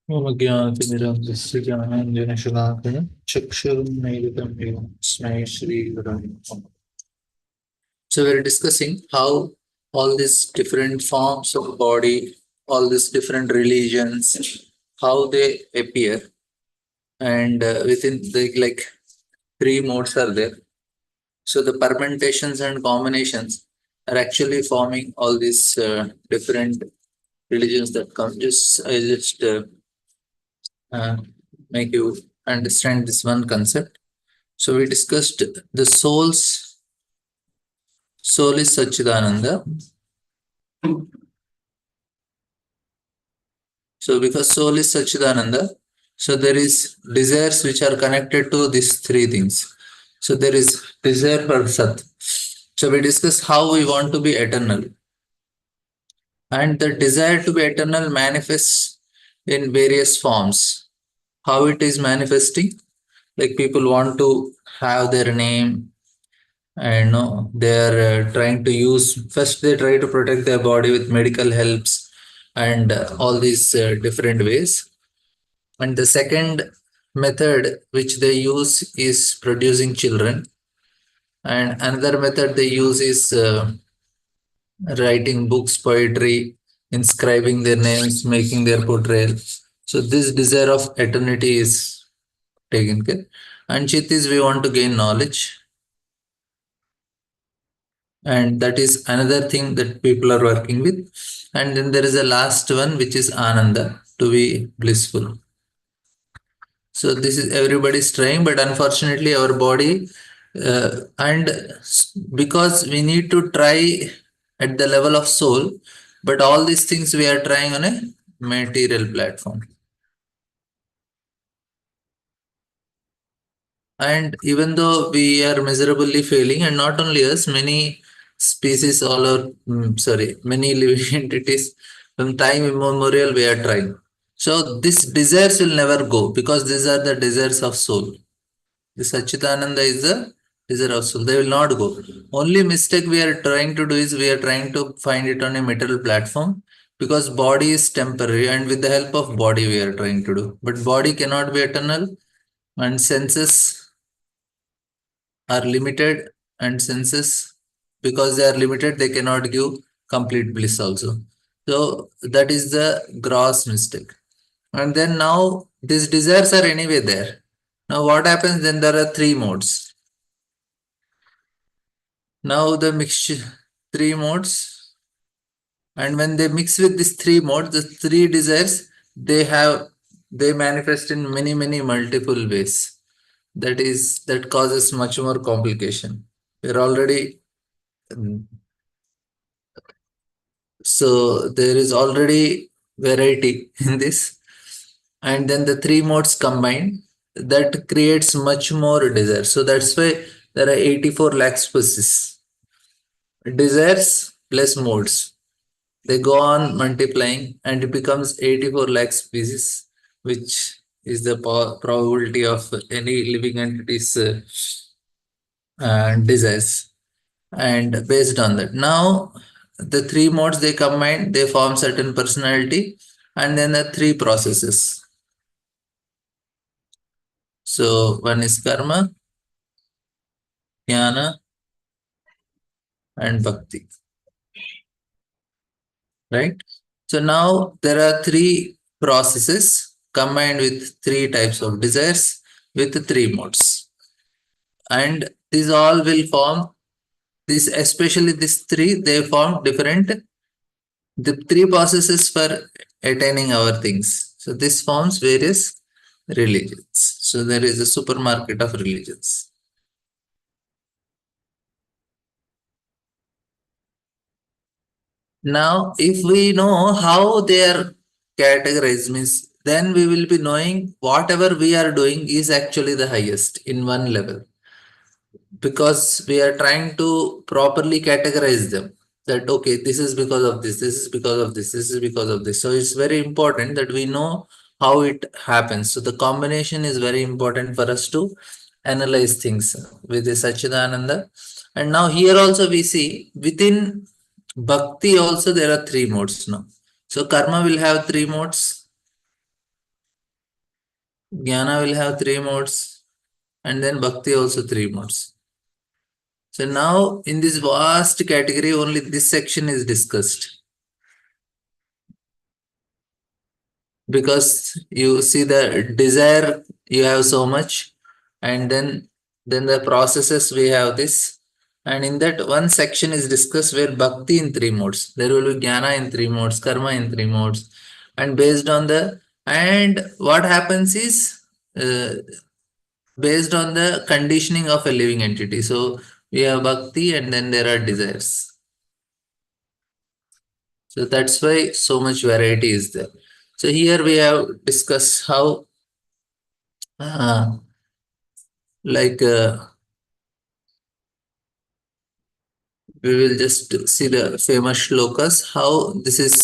मम ज्ञातिमिरन्दस्य ज्ञानाञ्जनशलाकया चक्षुरुन्मीलितं येन तस्मै श्रीगुरवे नमः. So we're discussing how all these different forms of body, all these different religions, how they appear, and within the like three modes are there. So the permutations and combinations are actually forming all these different religions that come. I just make you understand this one concept. So we discussed the soul is Sachidananda. So because soul is Sachidananda, so there is desires which are connected to these three things. So there is desire for Sat. So we discuss how we want to be eternal. And the desire to be eternal manifests in various forms. How it is manifesting? Like people want to have their name, and no, they are trying to use, first they try to protect their body with medical helps and all these different ways. And the second method which they use is producing children, and another method they use is writing books, poetry, inscribing their names, making their portrayal. So this desire of eternity is taken care. And chit is we want to gain knowledge, and that is another thing that people are working with. And then there is a last one which is ananda, to be blissful. So this is everybody's trying, but unfortunately our body and because we need to try at the level of soul, but all these things we are trying on a material platform. And even though we are miserably failing, and not only us, many species, all our, many living entities, from time immemorial, we are trying. So these desires will never go because these are the desires of soul. The Sachitananda is the desire of soul. They will not go. Only mistake we are trying to do is we are trying to find it on a material platform because body is temporary, and with the help of body we are trying to do. But body cannot be eternal, and senses are limited, and senses, because they are limited, they cannot give complete bliss also. So that is the gross mistake. And then now these desires are anyway there. Now what happens then? There are three modes. Now the mixture, three modes, and when they mix with these three modes, the three desires, they manifest in many multiple ways. That causes much more complication. We're already So there is already variety in this, and then the three modes combined, that creates much more desire. So that's why there are 84 lakh species. Desires plus modes. They go on multiplying and it becomes 84 lakh species, which is the probability of any living entity's desires. And based on that, now the three modes they combine, they form certain personality, and then the three processes. So one is karma, jnana, and bhakti, right? So now there are three processes combined with three types of desires with three modes, and these all will form this, especially these three, they form different, the three processes for attaining our things. So this forms various religions. So there is a supermarket of religions. Now, if we know how they are categorized, means then we will be knowing whatever we are doing is actually the highest in one level, because we are trying to properly categorize them, that okay, this is because of this is because of this is because of this. So it's very important that we know how it happens. So the combination is very important for us to analyze things with the Sachidananda. And now here also we see within bhakti also there are three modes now. So karma will have three modes, Jnana will have three modes, and then Bhakti also three modes. So now in this vast category, only this section is discussed because you see the desire you have so much, and then the processes we have this, and in that one section is discussed where Bhakti in three modes. There will be Jnana in three modes, Karma in three modes, and based on the and what happens is. Based on the conditioning of a living entity. So we have bhakti and then there are desires. So that's why so much variety is there. So here we have discussed how, uh, like, we will just see the famous shlokas, how this is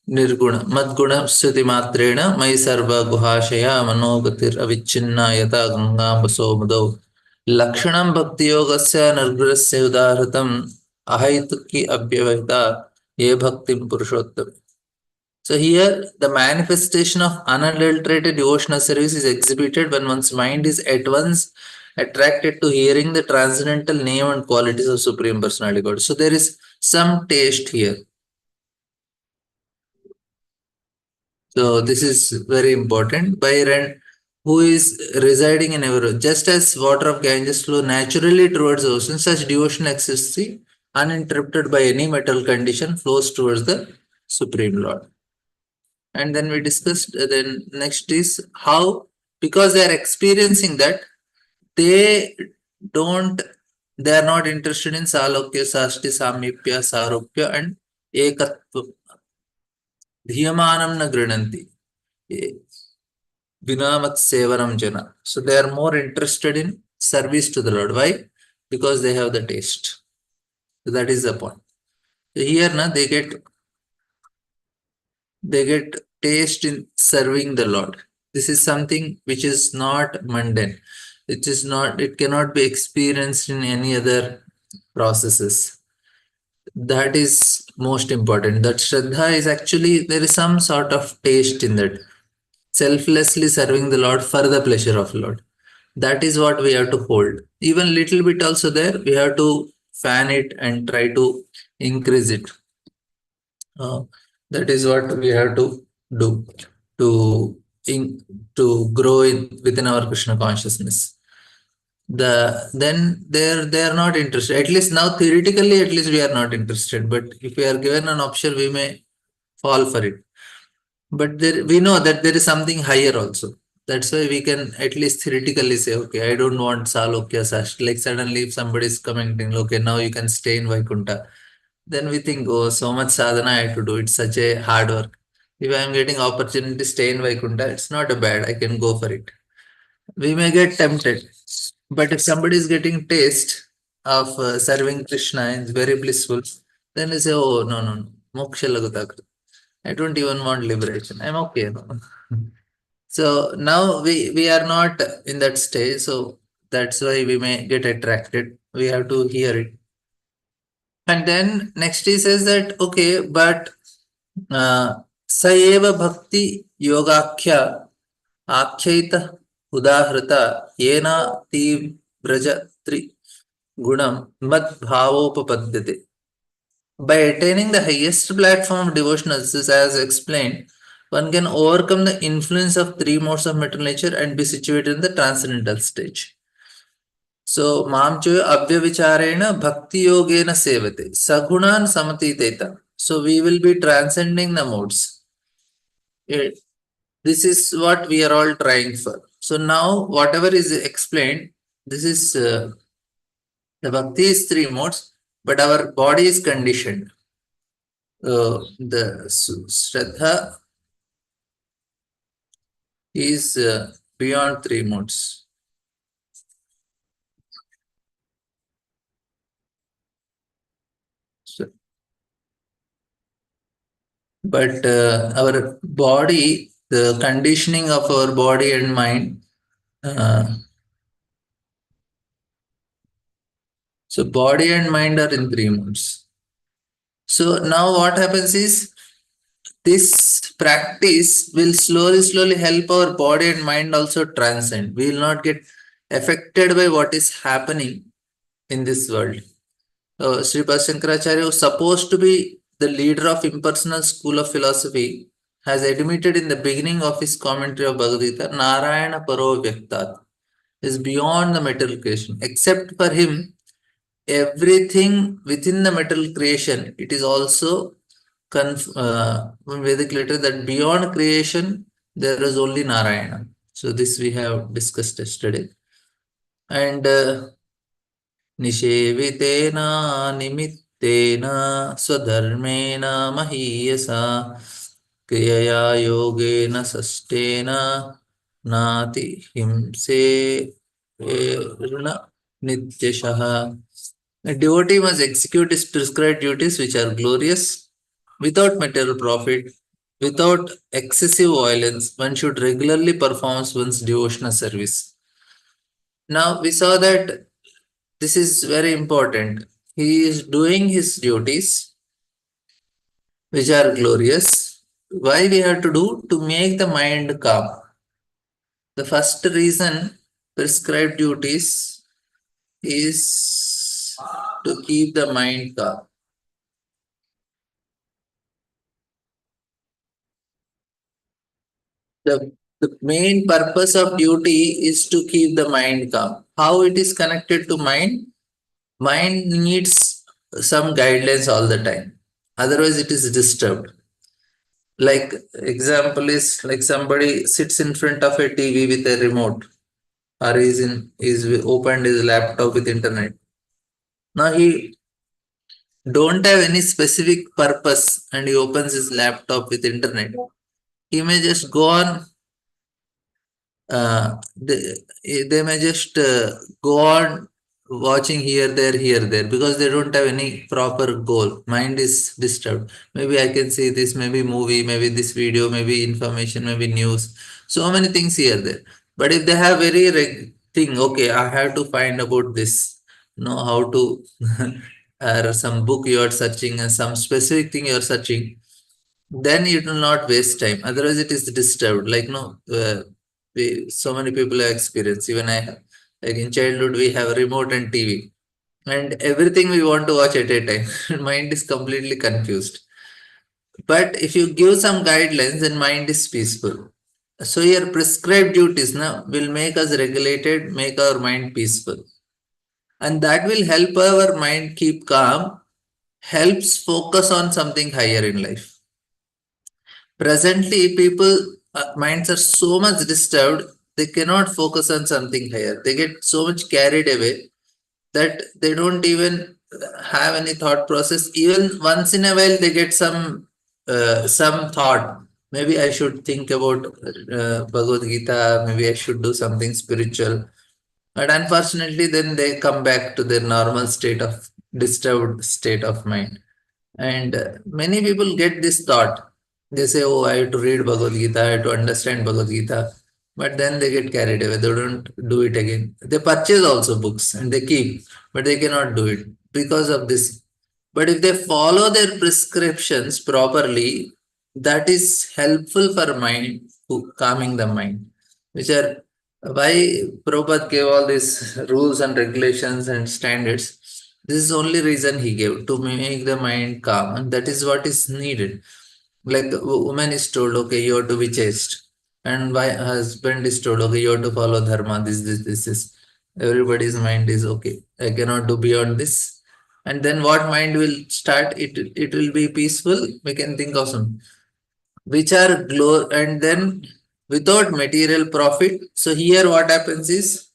nirguna. Madguna suti matrena mai sarva guhashaya manogatir avichinna yata gangam vaso mudau. Lakshanam bhakti yogasya nirgurasya udahratam ahaituki abhyavahita ye bhaktim purushottam. So here the manifestation of unadulterated devotional service is exhibited when one's mind is at once attracted to hearing the transcendental name and qualities of Supreme Personality God. So there is some taste here. So this is very important. Who is residing in our just as water of Ganges flow naturally towards the ocean, such devotional ecstasy, uninterrupted by any metal condition, flows towards the Supreme Lord. And then we discussed, then next is how, because they are experiencing that, they don't, they are not interested in salokya, sasti, samipya, saropya, and ekatva. Dhiyamanam na grinanti. Vinamat sevaram jana. So they are more interested in service to the Lord. Why? Because they have the taste. So that is the point. So here na, they get taste in serving the Lord. This is something which is not mundane. It is not, it cannot be experienced in any other processes. That is most important. That Shraddha is actually, there is some sort of taste in that. Selflessly serving the Lord for the pleasure of Lord. That is what we have to hold. Even little bit also there, we have to fan it and try to increase it. Uh, that is what we have to do to to grow within our Krishna consciousness. Then they are not interested. At least now theoretically, at least we are not interested. But if we are given an option, we may fall for it. But there, we know that there is something higher also. That's why we can at least theoretically say, okay, I don't want Salokya Sash. Like suddenly, if somebody is commenting, okay, now you can stay in Vaikunta, then we think, oh, so much sadhana I have to do. It's such a hard work. If I am getting opportunity to stay in Vaikunta, it's not a bad. I can go for it. We may get tempted, but if somebody is getting taste of serving Krishna and is very blissful, then they say, oh, no, no, no, moksha lagutak. I don't even want liberation. I'm okay. No? So now we are not in that stage. So that's why we may get attracted. We have to hear it. And then next he says that, okay, but Saeva Bhakti Yogakhya Akhyita Udahrata Yena Tibraja Tri Gunam Mad Bhavopapadyate. By attaining the highest platform of devotional, as explained, one can overcome the influence of three modes of material nature and be situated in the transcendental stage. So, Mamchoyo Abhyavicharena Bhakti Yogena Sevate. Sagunan Samatiteta. So, we will be transcending the modes. This is what we are all trying for. So, now whatever is explained, this is the Bhakti is three modes, but our body is conditioned. The Shraddha is beyond three modes. So, but our body, the conditioning of our body and mind, uh, so body and mind are in three modes. So now what happens is this practice will slowly help our body and mind also transcend. We will not get affected by what is happening in this world. Sripad Shankaracharya, was supposed to be the leader of impersonal school of philosophy, has admitted in the beginning of his commentary of Bhagavad Gita, Narayana Paro Vyaktat is beyond the material creation. Except for him, everything within the material creation, it is also Vedic literature that beyond creation, there is only Narayana. So this we have discussed yesterday. And निषेवितेन निमित्तेन स्वधर्मेण महीयसा क्रियया Yogen sustain नाति हिंसेर्न नित्यशः. A devotee must execute his prescribed duties which are glorious, without material profit, without excessive violence. One should regularly perform one's devotional service. Now we saw that this is very important. He is doing his duties, which are glorious. Why we have to do? To make the mind calm. The first reason prescribed duties is to keep the mind calm. The main purpose of duty is to keep the mind calm. How it is connected to mind? Mind needs some guidelines all the time. Otherwise, it is disturbed. Like example is like somebody sits in front of a TV with a remote, or is opened his laptop with internet. Now he don't have any specific purpose and he opens his laptop with internet. He may just go on they may just go on watching here there because they don't have any proper goal. Mind is disturbed. Maybe I can see this, maybe movie, maybe this video, maybe information, maybe news. So many things here there. But if they have very thing, okay, I have to find about this, know how to or some book you are searching and some specific thing you are searching, then it will not waste time. Otherwise, it is disturbed. Like no, so many people have experienced. Even I have. Like in childhood, we have remote and TV, and everything we want to watch at a time. Mind is completely confused. But if you give some guidelines, then mind is peaceful. So your prescribed duties now will make us regulated, make our mind peaceful, and that will help our mind keep calm. Helps focus on something higher in life. Presently, people minds are so much disturbed, they cannot focus on something higher. They get so much carried away that they don't even have any thought process. Even once in a while, they get some thought. Maybe I should think about Bhagavad Gita. Maybe I should do something spiritual. But unfortunately, then they come back to their normal state of disturbed state of mind. And many people get this thought. They say, oh, I have to read Bhagavad Gita, I have to understand Bhagavad Gita. But then they get carried away. They don't do it again. They purchase also books and they keep, but they cannot do it because of this. But if they follow their prescriptions properly, that is helpful for mind, calming the mind, which are why Prabhupada gave all these rules and regulations and standards. This is the only reason he gave to make the mind calm, and that is what is needed. Like a woman is told, okay, you have to be chaste, and my husband is told, okay, you have to follow dharma. This is. Everybody's mind is okay. I cannot do beyond this. And then what mind will start? It will be peaceful. We can think of some which are glow, and then without material profit. So here what happens is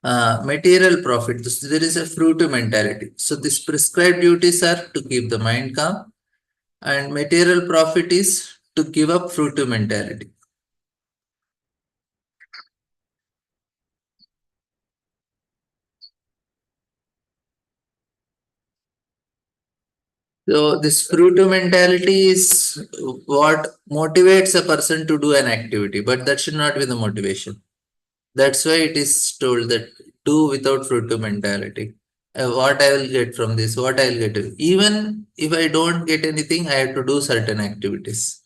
material profit. There is a fruit mentality. So these prescribed duties are to keep the mind calm, and material profit is to give up fruit mentality. So this fruit mentality is what motivates a person to do an activity, but that should not be the motivation. That's why it is told that do without fruit mentality. what I will get from this, what I will get. Even if I don't get anything, I have to do certain activities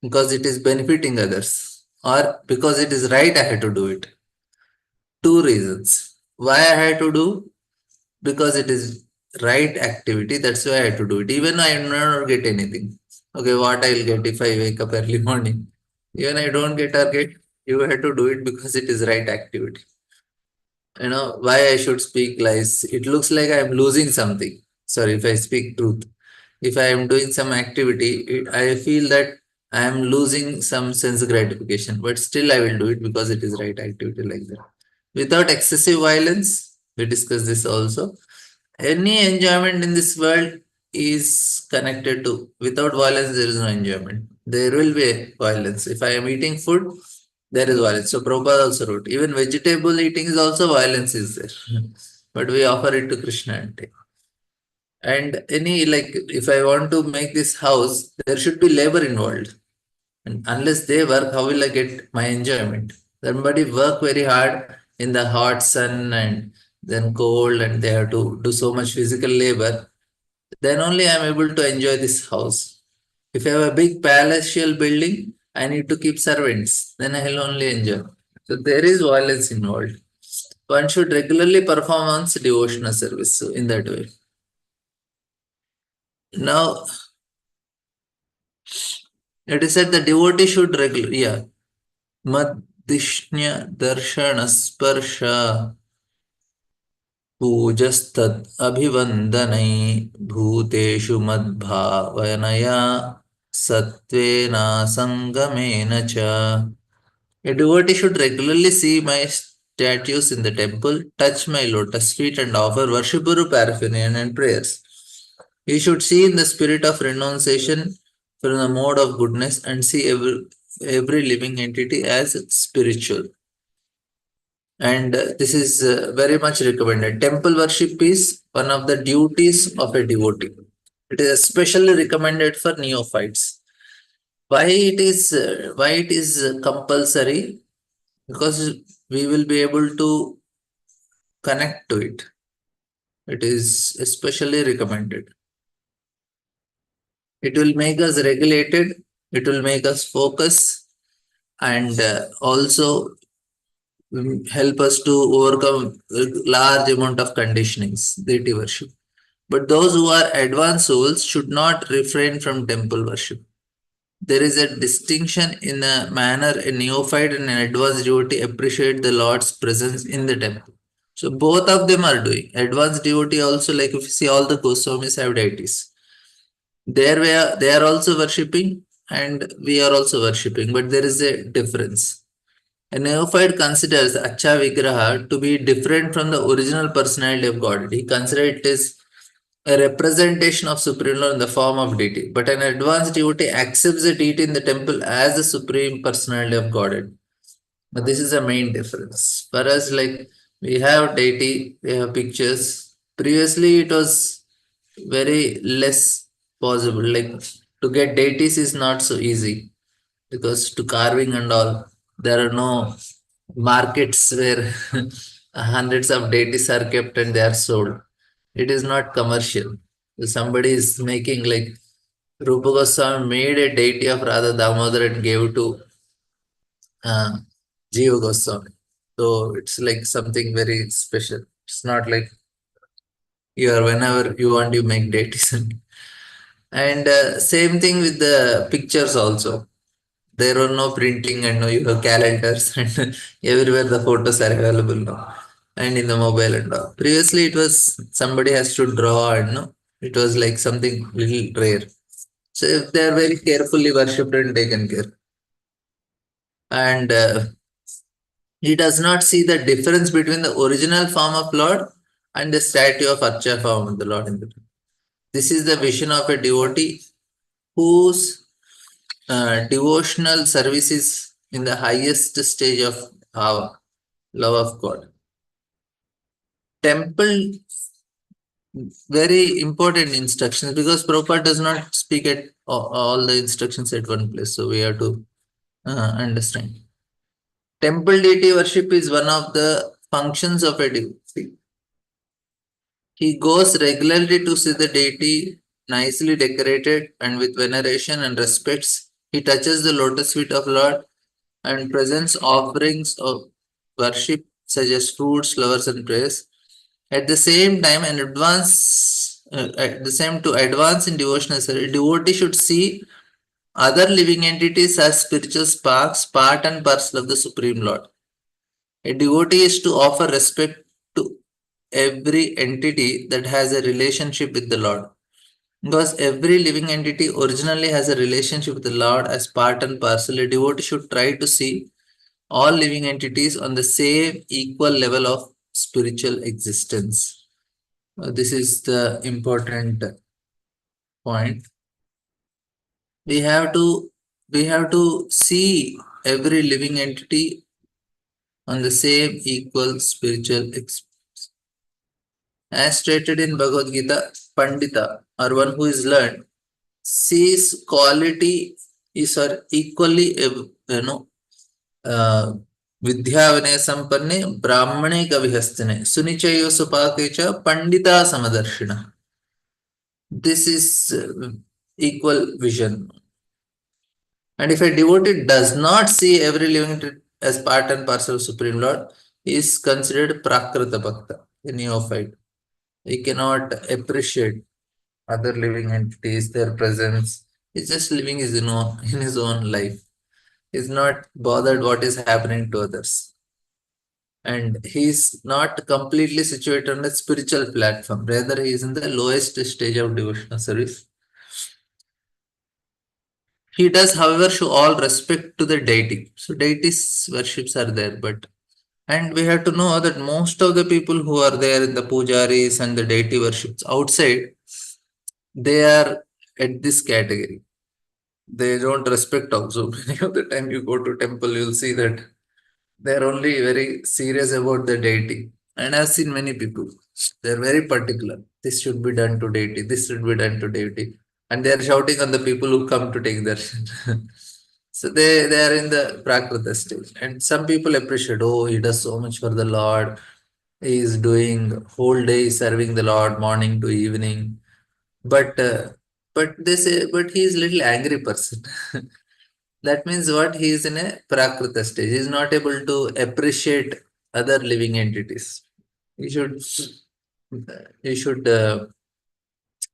because it is benefiting others or because it is right, I have to do it. Two reasons. Why I have to do? Because it is right activity. That's why I have to do it. Even I not get anything. Okay, what I'll get if I wake up early morning? Even I don't get or get, you have to do it because it is right activity. Why I should speak lies. It looks like I am losing something. Sorry, if I speak truth. If I am doing some activity, I feel that I am losing some sense gratification, but still I will do it because it is right activity like that. Without excessive violence, we discussed this also. Any enjoyment in this world is connected to without violence, there is no enjoyment. There will be violence. If I am eating food, there is violence. So Prabhupada also wrote, even vegetable eating is also violence is there. But we offer it to Krishna and take. And any like if I want to make this house, there should be labor involved. And unless they work, how will I get my enjoyment? Somebody work very hard in the hot sun and then cold, and they have to do so much physical labor. Then only I am able to enjoy this house. If I have a big palatial building, I need to keep servants. Then I will only enjoy. So there is violence involved. One should regularly perform one's devotional service in that way. Now, it is said the devotee should regularly, yeah, Madishnya Darshana Sparsha Pujastad Abhivandanai Bhuteshu Madbhavanaya Satvena Sangamena Cha. A devotee should regularly see my statues in the temple, touch my lotus feet, and offer worshipuru paraphernalia and prayers. He should see in the spirit of renunciation from the mode of goodness and see every living entity as spiritual. And this is very much recommended. Temple worship is one of the duties of a devotee. It is especially recommended for neophytes. Why it is compulsory? Because we will be able to connect to it. It is especially recommended. It will make us regulated. It will make us focus, and also help us to overcome a large amount of conditionings, deity worship. But those who are advanced souls should not refrain from temple worship. There is a distinction in a manner a neophyte and an advanced devotee appreciate the Lord's presence in the temple. So both of them are doing. Advanced devotee also, like if you see all the Goswamis have deities. There they are also worshipping and we are also worshipping, but there is a difference. A neophyte considers Acha Vigraha to be different from the original personality of God. He considers it as a representation of Supreme Lord in the form of deity. But an advanced devotee accepts the deity in the temple as the supreme personality of Godhead. But this is the main difference. For us, like we have deity, we have pictures. Previously, it was very less possible. Like to get deities is not so easy because to carving and all, there are no markets where hundreds of deities are kept and they are sold. It is not commercial. So somebody is making like Rupa Goswami made a deity of Radha Damodar and gave it to uh, Jiva Goswami. So it's like something very special. It's not like you are whenever you want you make deities. And same thing with the pictures also. There were no printing and no you have calendars and everywhere the photos are available now and in the mobile and all. Previously it was somebody has to draw and no, it was like something little rare. So if they are very carefully worshipped and taken care. And he does not see the difference between the original form of Lord and the statue of Archa form of the Lord in the temple. This is the vision of a devotee whose devotional service is in the highest stage of our love of God. Temple, very important instructions because Prabhupada does not speak at all the instructions at one place. So we have to understand. Temple deity worship is one of the functions of a devotee. He goes regularly to see the deity, nicely decorated and with veneration and respects. He touches the lotus feet of Lord and presents offerings of worship such as fruits, flowers, and prayers. At the same time, at the same to advance in devotional service, devotee should see other living entities as spiritual sparks, part and parcel of the Supreme Lord. A devotee is to offer respect to every entity that has a relationship with the Lord. Because every living entity originally has a relationship with the Lord as part and parcel, a devotee should try to see all living entities on the same equal level of spiritual existence. This is the important point. We have to we have to see every living entity on the same equal spiritual experience. As stated in Bhagavad Gita, Pandita or one who is learned sees quality is or equally विद्या विनय संपन्ने ब्राह्मणे कविहस्तिने सुनिचयो सुपाके च Pandita समदर्शिन. This is equal vision. And if a devotee does not see every living entity as part and parcel of Supreme Lord, he is considered Prakrita Bhakta, a neophyte. He cannot appreciate other living entities, their presence. He's just living in his own life. He's not bothered what is happening to others. And he's not completely situated on a spiritual platform. Rather, he is in the lowest stage of devotional service. He does, however, show all respect to the deity. So deities worships are there, but and we have to know that most of the people who are there in the pujaris and the deity worships outside, they are at this category. They don't respect also. Many of the time you go to temple, you'll see that they're only very serious about the deity. And I've seen many people. They're very particular. This should be done to deity. This should be done to deity. And they're shouting on the people who come to take darshan. So they are in the prakrita stage. And some people appreciate, oh, he does so much for the Lord. He is doing whole day serving the Lord, morning to evening. But they say, but he is little angry person. That means what? He is in a prakrita stage. He is not able to appreciate other living entities. He should, he should,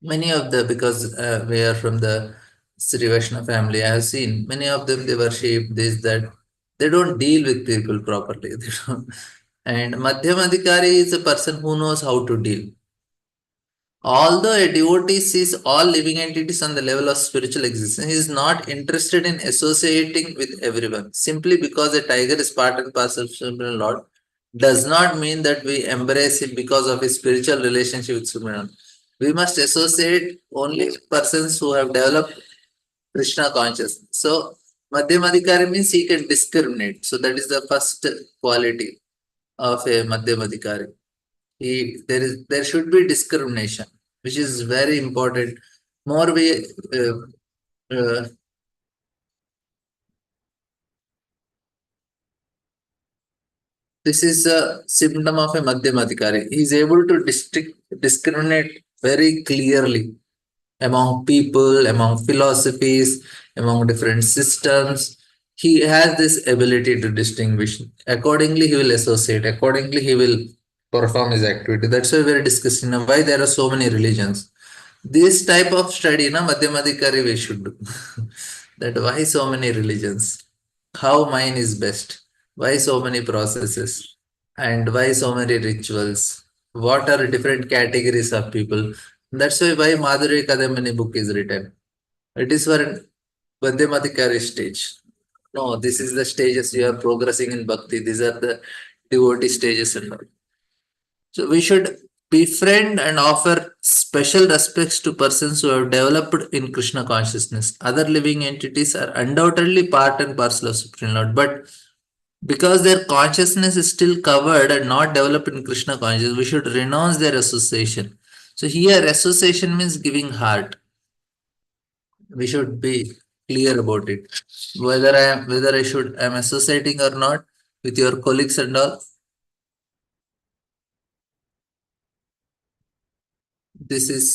many of the, because we are from the Sri Vaishnava family, I have seen many of them, they worship this, that. They don't deal with people properly. They don't. And Madhyamadikari is a person who knows how to deal. Although a devotee sees all living entities on the level of spiritual existence, he is not interested in associating with everyone. Simply because a tiger is part and parcel of Supreme Lord does not mean that we embrace him because of his spiritual relationship with Supreme Lord. We must associate only persons who have developed Krishna consciousness. So, Madhyamadikari means he can discriminate. So, that is the first quality of a Madhyamadikari. There should be discrimination, which is very important. More we uh, this is a symptom of a Madhyamadikari. He is able to discriminate very clearly among people, among philosophies, among different systems. He has this ability to distinguish. Accordingly, he will associate. Accordingly, he will perform his activity. That's why we're discussing now why there are so many religions. This type of study, na Madhyamadikari, we should do. That why so many religions? How mine is best? Why so many processes? And why so many rituals? What are different categories of people? That's why Madhuri Kadamani book is written. It is for Madhyamadikari stage. No, this is the stages you are progressing in bhakti. These are the devotee stages and all. So we should befriend and offer special respects to persons who have developed in Krishna consciousness. Other living entities are undoubtedly part and parcel of Supreme Lord, but because their consciousness is still covered and not developed in Krishna consciousness, we should renounce their association. So here association means giving heart. We should be clear about it. Whether I'm associating or not with your colleagues and all, This is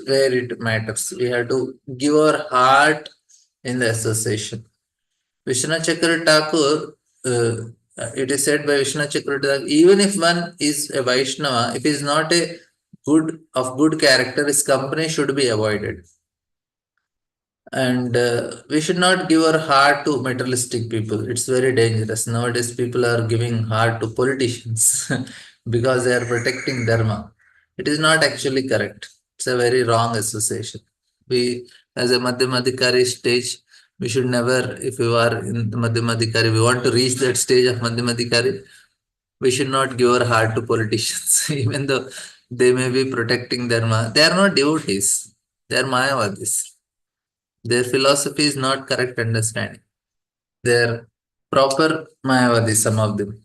where it matters. We have to give our heart in the association. Vishnu Chakra Thakur, it is said by Vishnu Chakra Thakur, even if one is a Vaishnava, if he is not a good character, his company should be avoided. And we should not give our heart to materialistic people. It's very dangerous. Nowadays, people are giving heart to politicians because they are protecting dharma. It is not actually correct. It's a very wrong association. We, as a Madhyamadikari stage, we should never, if we are in the Madhyamadikari, we want to reach that stage of Madhyamadikari, we should not give our heart to politicians, even though they may be protecting dharma. They are not devotees. They are Mayavadis. Their philosophy is not correct understanding. They're proper Mayavadis, some of them.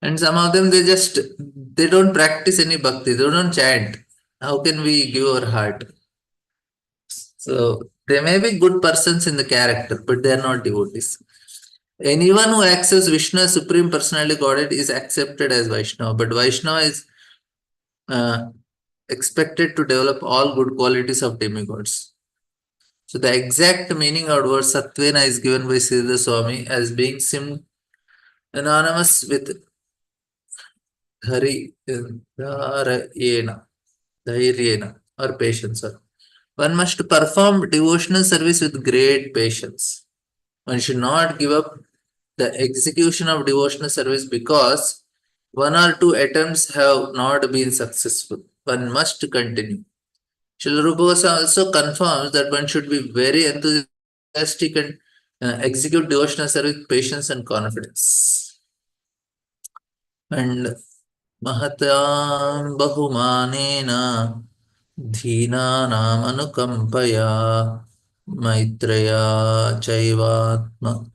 And some of them they don't practice any bhakti, they don't chant. How can we give our heart? So they may be good persons in the character, but they are not devotees. Anyone who accepts Vishnu as Supreme Personality Godhead is accepted as Vaishnava, but Vaishnava is uh, expected to develop all good qualities of demigods. So the exact meaning of the word Satvena is given by Siddha Swami as being synonymous with Dhari, Dhairyena or patience. One must perform devotional service with great patience. One should not give up the execution of devotional service because one or two attempts have not been successful. One must continue. Srila Rupa Goswami also confirms that one should be very enthusiastic and execute devotional service with patience and confidence. And Mahatam Bahumanena Dhina Namanukambaya Maitraya Chaivatma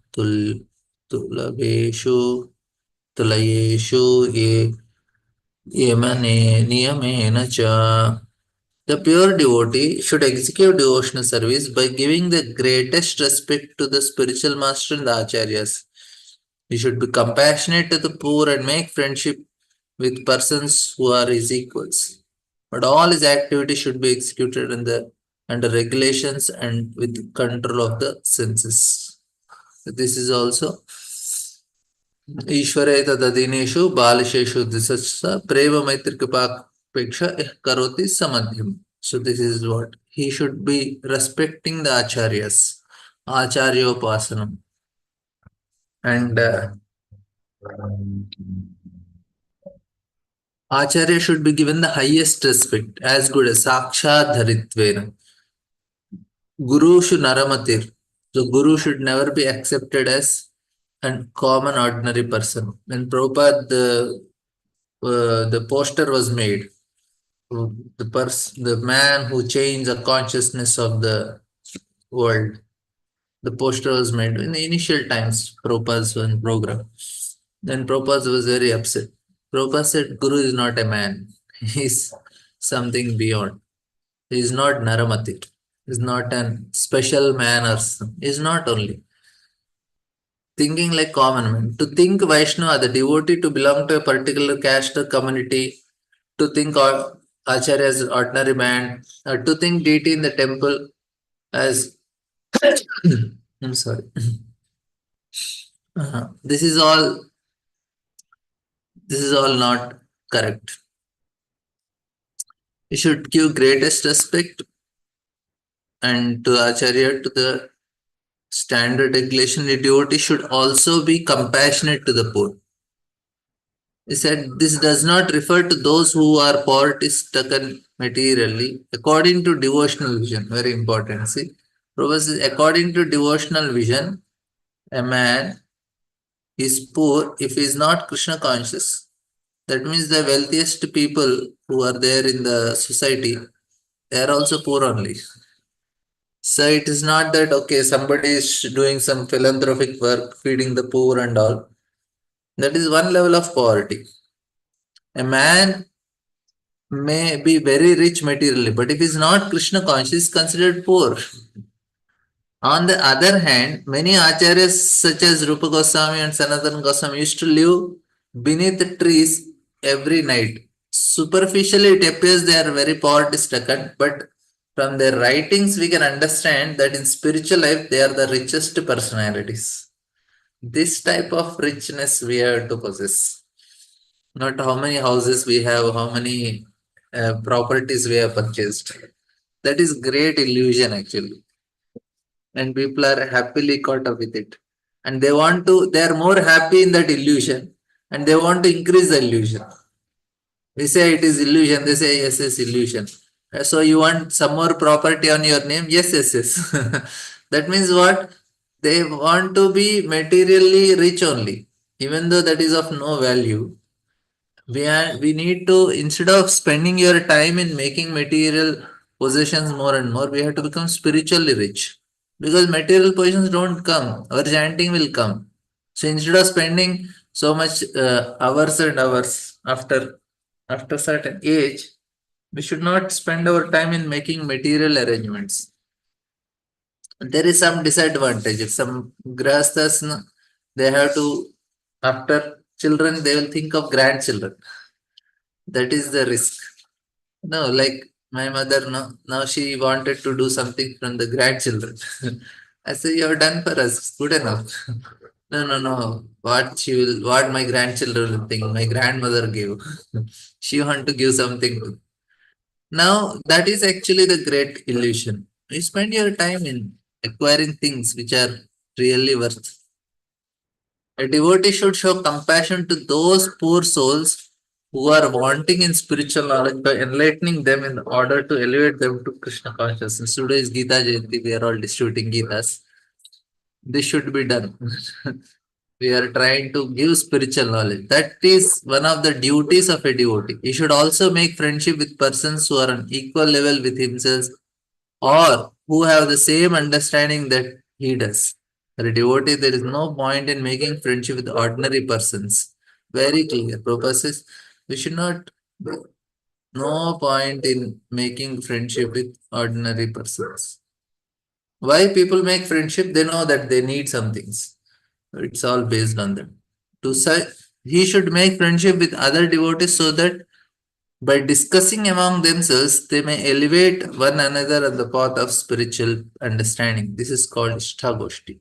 Tulabeshu Tulayeshu Yemane Niyamena Cha. The pure devotee should execute devotional service by giving the greatest respect to the spiritual master and the acharyas. He should be compassionate to the poor and make friendship with persons who are his equals. But all his activities should be executed under regulations and with control of the senses. This is also Ishvare tadadineshu balisheshu disasa prema maitrikapaksha karoti samadhyam. So this is what he should be respecting the acharyas, acharyopasanam, and acharya should be given the highest respect, as good as sakshat dharitvena. Guru should naramatir. So Guru should never be accepted as a common ordinary person. When Prabhupada the poster was made, the man who changed the consciousness of the world, the poster was made in the initial times, Prabhupada's one program. Then Prabhupada was very upset. Prabhupada said, Guru is not a man. He is something beyond. He is not Naramati. He is not a special man or something. He is not only. Thinking like common man. To think Vaishnava, the devotee to belong to a particular caste or community, to think Acharya as ordinary man, or to think deity in the temple as I'm sorry. This is all not correct. You should give greatest respect and to Acharya to the standard regulation. The devotee should also be compassionate to the poor. He said this does not refer to those who are poverty stricken materially, according to devotional vision. Very important. See, Professor, according to devotional vision, a man is poor if he is not Krishna conscious. That means the wealthiest people who are there in the society, they are also poor only. So it is not that okay, somebody is doing some philanthropic work, feeding the poor and all. That is one level of poverty. A man may be very rich materially, but if he is not Krishna conscious, he is considered poor. On the other hand, many acharyas such as Rupa Goswami and Sanatana Goswami used to live beneath the trees every night Superficially, it appears they are very poverty stricken, but from their writings, we can understand that in spiritual life, they are the richest personalities. This type of richness we have to possess. Not how many houses we have, how many properties we have purchased. That is great illusion actually, and people are happily caught up with it, and they are more happy in that illusion, and they want to increase the illusion. We say it is illusion. They say yes, yes, illusion. So you want some more property on your name? Yes, yes, yes. That means what? They want to be materially rich only, even though that is of no value. We need to, instead of spending your time in making material possessions more and more, we have to become spiritually rich, because material possessions don't come, our chanting will come. So instead of spending so much hours and hours, after certain age, we should not spend our time in making material arrangements. There is some disadvantage. If some grahasthas, they have to, after children, they will think of grandchildren. That is the risk. No, like my mother, no, now she wanted to do something from the grandchildren. I said, you have done for us, good enough. No, no, no. What my grandchildren will think, my grandmother gave. She want to give something. Now, that is actually the great illusion. You spend your time in acquiring things which are really worth. A devotee should show compassion to those poor souls who are wanting in spiritual knowledge by enlightening them in order to elevate them to Krishna consciousness. Today is Gita Jayanti, we are all distributing Gitas. This should be done. We are trying to give spiritual knowledge. That is one of the duties of a devotee. He should also make friendship with persons who are on equal level with himself or who have the same understanding that he does. For a devotee, there is no point in making friendship with ordinary persons. Very clear. Prabhupada says we should not, no point in making friendship with ordinary persons. Why people make friendship? They know that they need some things. It's all based on them. To say he should make friendship with other devotees so that by discussing among themselves, they may elevate one another on the path of spiritual understanding. This is called Ishtagoshti.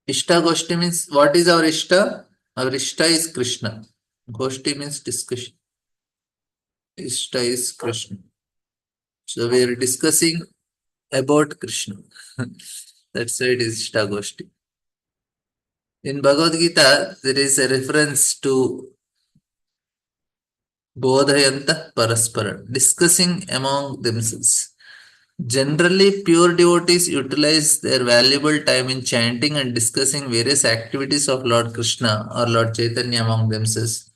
Ishtagoshti means, what is our Ishta? Our Ishta is Krishna. Goshti means discussion. Ishta is Krishna. So we are discussing about Krishna. That's why it is Ishtagoshti. In Bhagavad Gita, there is a reference to Bodhayanta Paraspara, discussing among themselves. Generally, pure devotees utilize their valuable time in chanting and discussing various activities of Lord Krishna or Lord Chaitanya among themselves.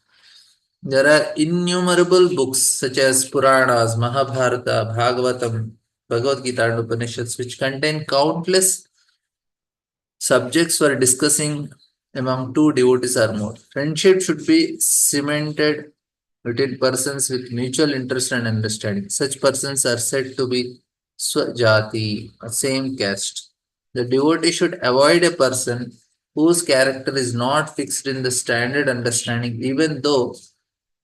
There are innumerable books such as Puranas, Mahabharata, Bhagavatam, Bhagavad Gita, and Upanishads, which contain countless subjects for discussing among two devotees or more. Friendship should be cemented between persons with mutual interest and understanding. Such persons are said to be swajati, same caste. The devotee should avoid a person whose character is not fixed in the standard understanding, even though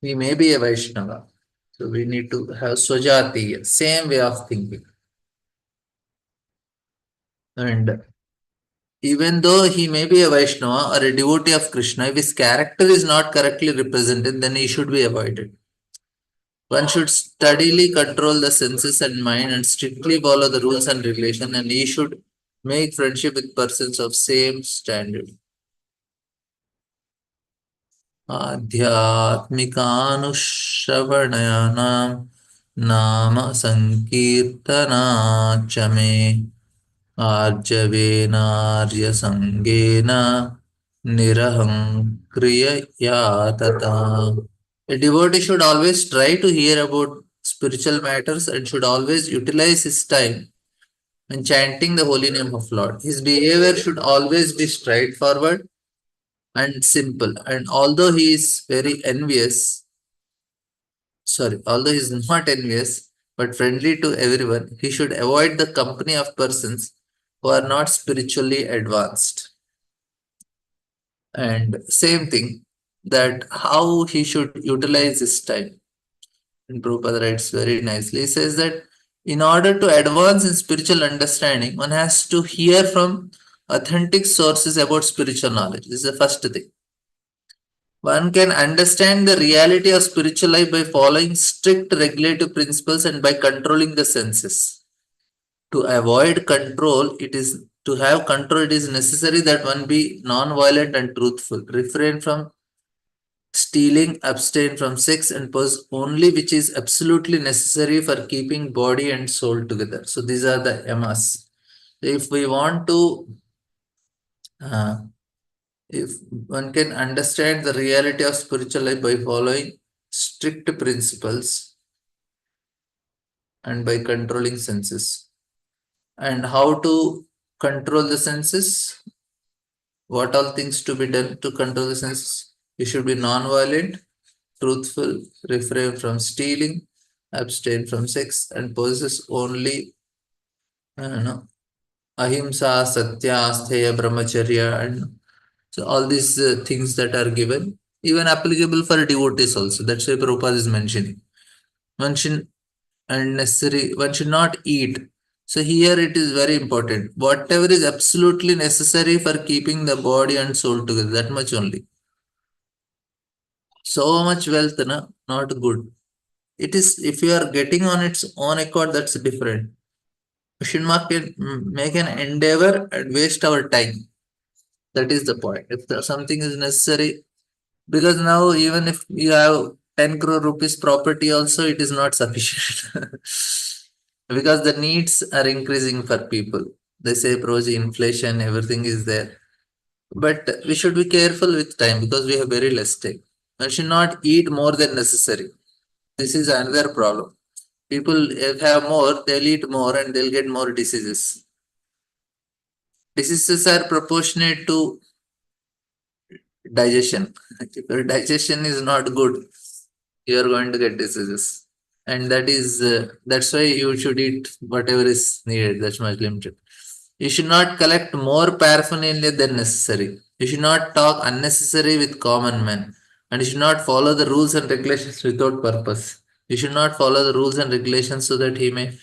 he may be a Vaishnava. So we need to have swajati, same way of thinking. And even though he may be a Vaishnava or a devotee of Krishna, if his character is not correctly represented, then he should be avoided. One should steadily control the senses and mind and strictly follow the rules and regulations, and he should make friendship with persons of same standard. आध्यात्मिकानुश्रवणयानां नाम सङ्कीर्तनाच मे आर्जवेनार्यसङ्गेन निरहङ्क्रियया तथा. A devotee should always try to hear about spiritual matters and should always utilize his time when chanting the holy name of Lord. His behavior should always be straightforward and simple. And although he is very envious, although he is not envious but friendly to everyone, he should avoid the company of persons who are not spiritually advanced. And same thing, that how he should utilize his time. And Prabhupada writes very nicely. He says that in order to advance in spiritual understanding, one has to hear from authentic sources about spiritual knowledge. This is the first thing. One can understand the reality of spiritual life by following strict regulative principles and by controlling the senses. To avoid control, it is to have control, it is necessary that one be non-violent and truthful, refrain from stealing, abstain from sex, and possess only which is absolutely necessary for keeping body and soul together. So these are the yamas. If we want to, uh, if one can understand the reality of spiritual life by following strict principles and by controlling senses, and how to control the senses, what all things to be done to control the senses? You should be non-violent, truthful, refrain from stealing, abstain from sex, and possess only ahimsa, satya, astheya, brahmacharya, and so all these things that are given, even applicable for devotees also. That's why Prabhupada is mentioning. One should unnecessary, one should not eat. So here it is very important. Whatever is absolutely necessary for keeping the body and soul together, that much only. So much wealth, na, not good. It is if you are getting on its own accord, that's different. We should not make an endeavor and waste our time. That is the point. If something is necessary, because now even if you have 10 crore rupees property, also it is not sufficient because the needs are increasing for people. They say, Proji, inflation, everything is there. But we should be careful with time because we have very less time. We should not eat more than necessary. This is another problem. People, if have more, they'll eat more and they'll get more diseases. Diseases are proportionate to digestion. If your digestion is not good, you are going to get diseases. And that's why you should eat whatever is needed. That's much limited. You should not collect more paraphernalia than necessary. You should not talk unnecessary with common men. And you should not follow the rules and regulations without purpose. You should not follow the rules and regulations so that he may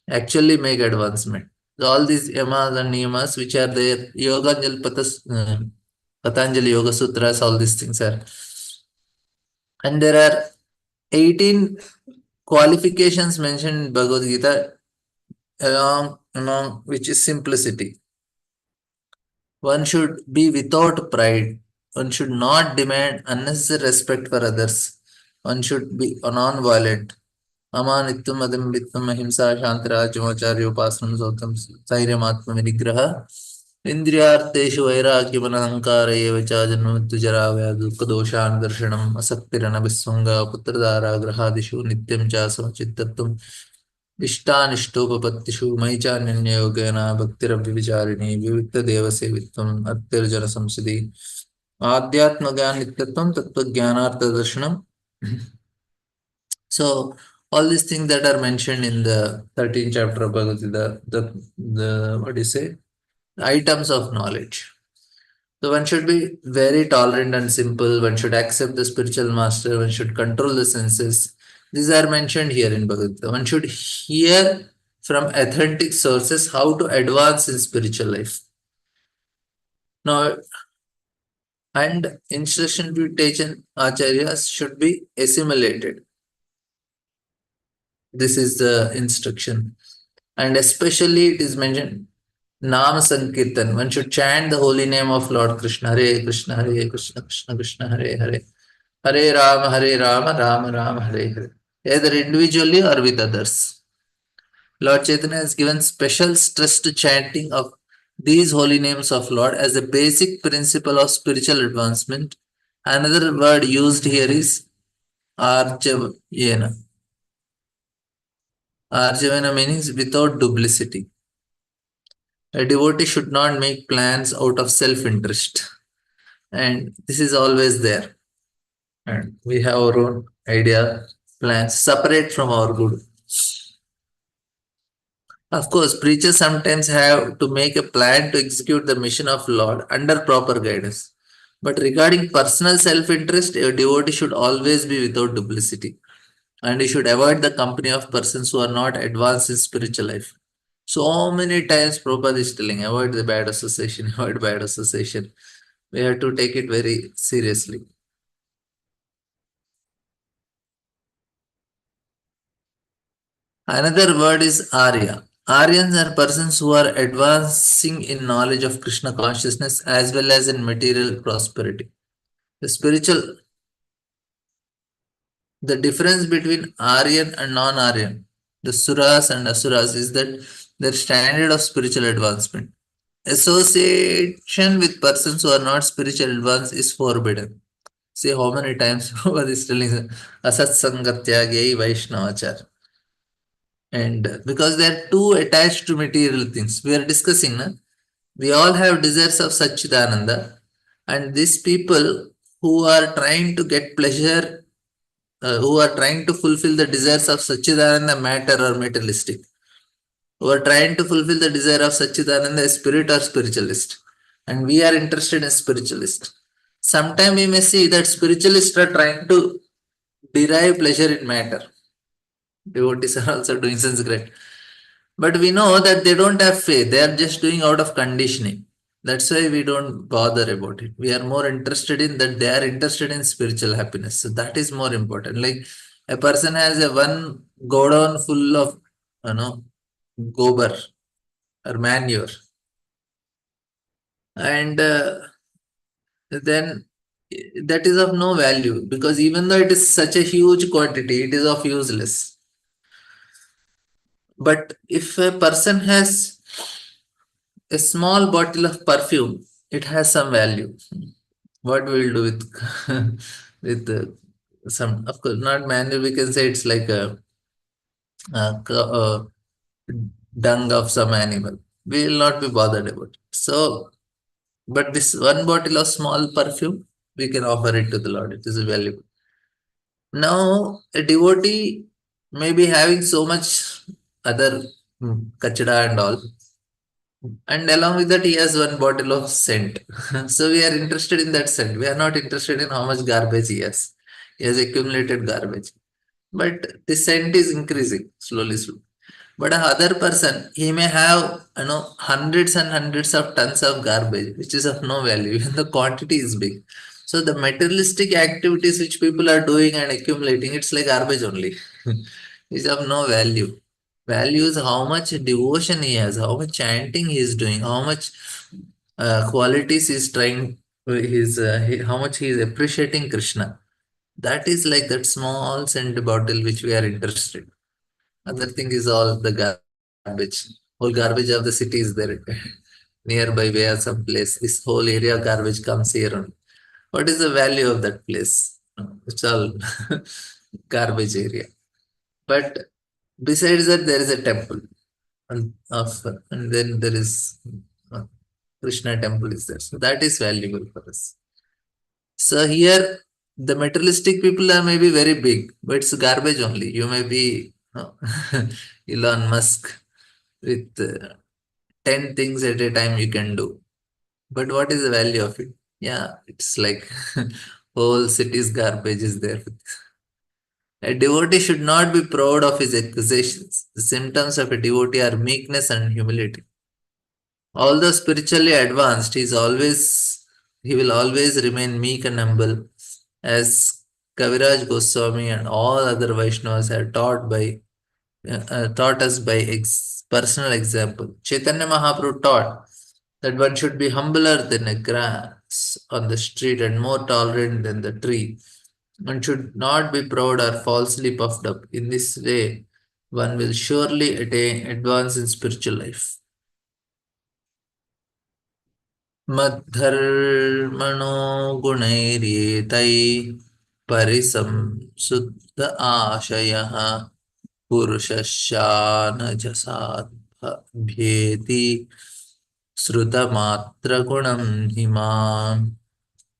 actually make advancement. So all these yamas and niyamas which are there, Patanjali Yoga Sutras, all these things are. And there are 18 qualifications mentioned in Bhagavad Gita among which is simplicity. One should be without pride. One should not demand unnecessary respect for others. One should be non-violent. Amanitvam adambitvam ahimsa shantirajamacharyopasanam sautam sairyamaatma vinigraha इंद्रियार्थेषु वैराग्यमनहङ्कार एव च जन्ममृत्युजराव्याधुःखदोषान् दर्शनम् असक्तिरनभिस्वङ्ग पुत्रदाराग्रहादिषु नित्यं च समचित्तत्वम् इष्टानिष्टोपपत्तिषु मयि चान्यन्ययोगेन भक्तिरव्यभिचारिणी विविक्तदेवसेवित्वम् अत्यर्जुनसंसदि आध्यात्मज्ञान नित्यत्वं तत्त्वज्ञानार्थदर्शनम्. So all these things that are mentioned in the 13th chapter of Bhagavad Gita, the what do you say? Items of knowledge. So one should be very tolerant and simple. One should accept the spiritual master. One should control the senses. These are mentioned here in Bhagavad Gita. One should hear from authentic sources how to advance in spiritual life. Now, and instruction to taken acharyas should be assimilated. This is the instruction. And especially it is mentioned Nam Sankirtan. One should chant the holy name of Lord Krishna. Hare Krishna, Hare Krishna, Krishna Krishna, Hare Hare. Hare Rama, Rama Rama, Hare Hare. Either individually or with others. Lord Chaitanya has given special stress to chanting of these holy names of Lord as a basic principle of spiritual advancement. Another word used here is Arjavena. Arjavena means without duplicity. A devotee should not make plans out of self-interest. And this is always there. And we have our own idea, plans separate from our good. Of course, preachers sometimes have to make a plan to execute the mission of Lord under proper guidance. But regarding personal self-interest, a devotee should always be without duplicity. And you should avoid the company of persons who are not advanced in spiritual life. So many times Prabhupada is telling, avoid the bad association, avoid bad association. We have to take it very seriously. Another word is Arya. Aryans are persons who are advancing in knowledge of Krishna consciousness as well as in material prosperity. The spiritual, the difference between Aryan and non-Aryan, the Suras and Asuras, is that their standard of spiritual advancement. Association with persons who are not spiritual advanced is forbidden. See how many times Prabhupada is telling Asat Sangatyagyi Vaishnavachar. And because they are too attached to material things, we are discussing, na? We all have desires of Satchidananda, and these people who are trying to get pleasure, who are trying to fulfill the desires of Satchidananda matter or materialistic, who are trying to fulfill the desire of Satchidananda spirit or spiritualist, and we are interested in spiritualist. Sometimes we may see that spiritualists are trying to derive pleasure in matter. Devotees are also doing Sanskrit. But we know that they don't have faith. They are just doing out of conditioning. That's why we don't bother about it. We are more interested in that they are interested in spiritual happiness. So that is more important. Like a person has a one godown full of, you know, gobar or manure. And then that is of no value because even though it is such a huge quantity, it is of useless. But if a person has a small bottle of perfume, it has some value. What we will do with with some, of course, not manual. We can say it's like a dung of some animal. We will not be bothered about it. So, but this one bottle of small perfume, we can offer it to the Lord. It is valuable. Now, a devotee may be having so much other kachada and all, and along with that, he has one bottle of scent. So we are interested in that scent. We are not interested in how much garbage he has. He has accumulated garbage. But the scent is increasing slowly, slowly. But a other person, he may have hundreds and hundreds of tons of garbage, which is of no value. Even the quantity is big. So the materialistic activities which people are doing and accumulating, it's like garbage only. It's of no value. Value is how much devotion he has, how much chanting he is doing, how much qualities he's trying, how much he is appreciating Krishna. That is like that small scent bottle which we are interested. Other thing is all the garbage. Whole garbage of the city is there nearby where some place. This whole area of garbage comes here. What is the value of that place? It's all garbage area. But besides that, there is a temple, and then there is uh, Krishna temple is there. So that is valuable for us. So here, the materialistic people are maybe very big, but it's garbage only. You may be Elon Musk with 10 things at a time you can do. But what is the value of it? Yeah, it's like whole city's garbage is there. A devotee should not be proud of his accusations. The symptoms of a devotee are meekness and humility. Although spiritually advanced, he will always remain meek and humble, as Kaviraj Goswami and all other Vaishnavas have taught us by personal example. Chaitanya Mahaprabhu taught that one should be humbler than a grass on the street and more tolerant than the tree. One should not be proud or falsely puffed up. In this way, one will surely attain advance in spiritual life. मद्धर्मणो गुणैर्येतैः परिसंशुद्ध आशयः पुरुषशानजसाद्भ्येति श्रुतमात्रगुणं हिमान्.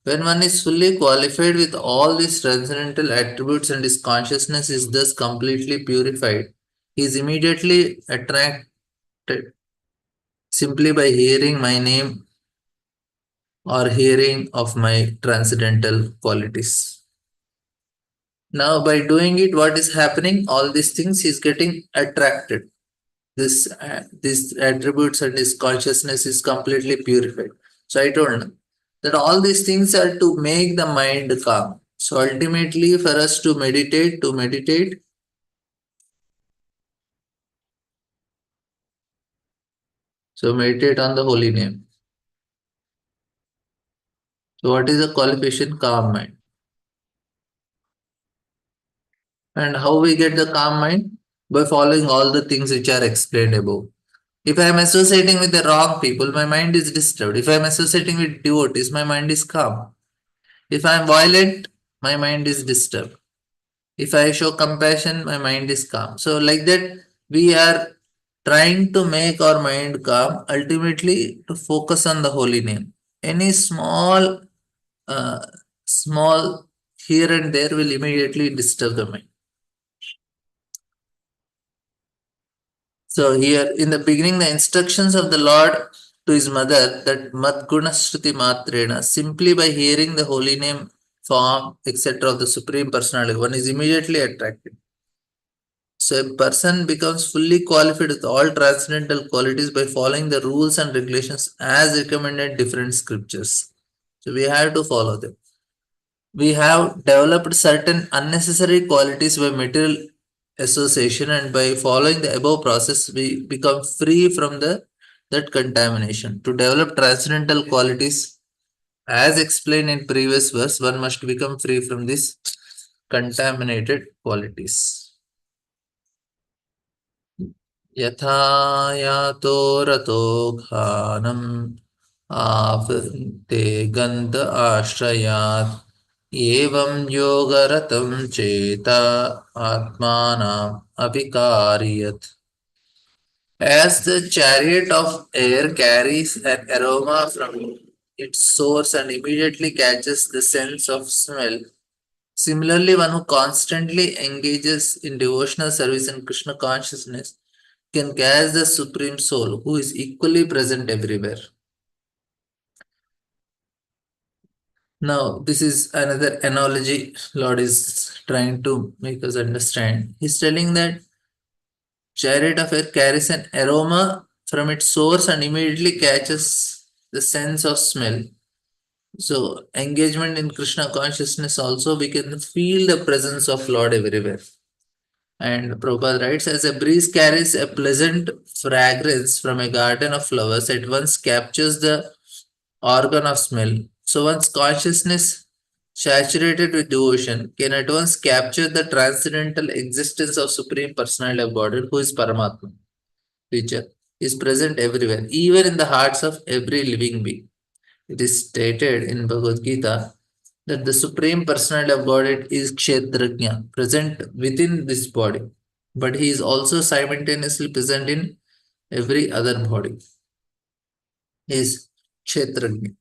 When one is fully qualified with all these transcendental attributes and his consciousness is thus completely purified, he is immediately attracted simply by hearing my name or hearing of my transcendental qualities. Now, by doing it, what is happening? All these things is getting attracted. These attributes and this consciousness is completely purified. So I told him that all these things are to make the mind calm. So ultimately, for us to meditate, so meditate on the holy name. So what is the qualification? Calm mind. And how we get the calm mind? By following all the things which are explained above. If I am associating with the wrong people, my mind is disturbed. If I am associating with devotees, my mind is calm. If I am violent, my mind is disturbed. If I show compassion, my mind is calm. So, like that, we are trying to make our mind calm, ultimately to focus on the holy name. Any uh, small here and there will immediately disturb the mind. So here in the beginning, the instructions of the Lord to his mother that Madguna Shruti Matrena, simply by hearing the holy name, form, etc. of the Supreme Personality, one is immediately attracted. So a person becomes fully qualified with all transcendental qualities by following the rules and regulations as recommended in different scriptures. So we have to follow them. We have developed certain unnecessary qualities by material association, and by following the above process we become free from the that contamination. To develop transcendental qualities as explained in previous verse, one must become free from these contaminated qualities. यथा यातो रतो घानम् आवृते गन्ध आश्रयात् एवं योगरतं चेता आत्मानाम् अभिकारयत्. As the chariot of air carries an aroma from its source and immediately catches the sense of smell, similarly, one who constantly engages in devotional service and Krishna consciousness can catch the Supreme Soul, who is equally present everywhere. Now, this is another analogy Lord is trying to make us understand. He's telling that chariot of air carries an aroma from its source and immediately catches the sense of smell. So, engagement in Krishna consciousness also, we can feel the presence of Lord everywhere. And Prabhupada writes, as a breeze carries a pleasant fragrance from a garden of flowers, at once captures the organ of smell. So one's consciousness, saturated with devotion, can at once capture the transcendental existence of Supreme Personality of Godhead, who is Paramatma. Teacher is present everywhere, even in the hearts of every living being. It is stated in Bhagavad Gita that the Supreme Personality of Godhead is Kshetrajna, present within this body, but he is also simultaneously present in every other body. He is Kshetrajna.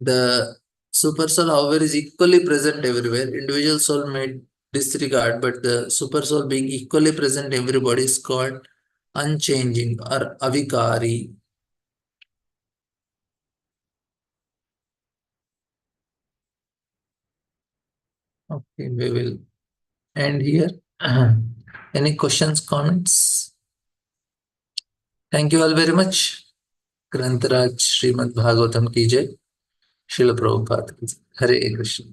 The super soul, however, is equally present everywhere. Individual soul may disregard, but the super soul being equally present everybody is called unchanging or avikari. Okay, we will end here. Any questions, comments? Thank you all very much. ग्रंथराज Shrimad Bhagavatam की जय. Srila Prabhupada ki jai. Hare Krishna.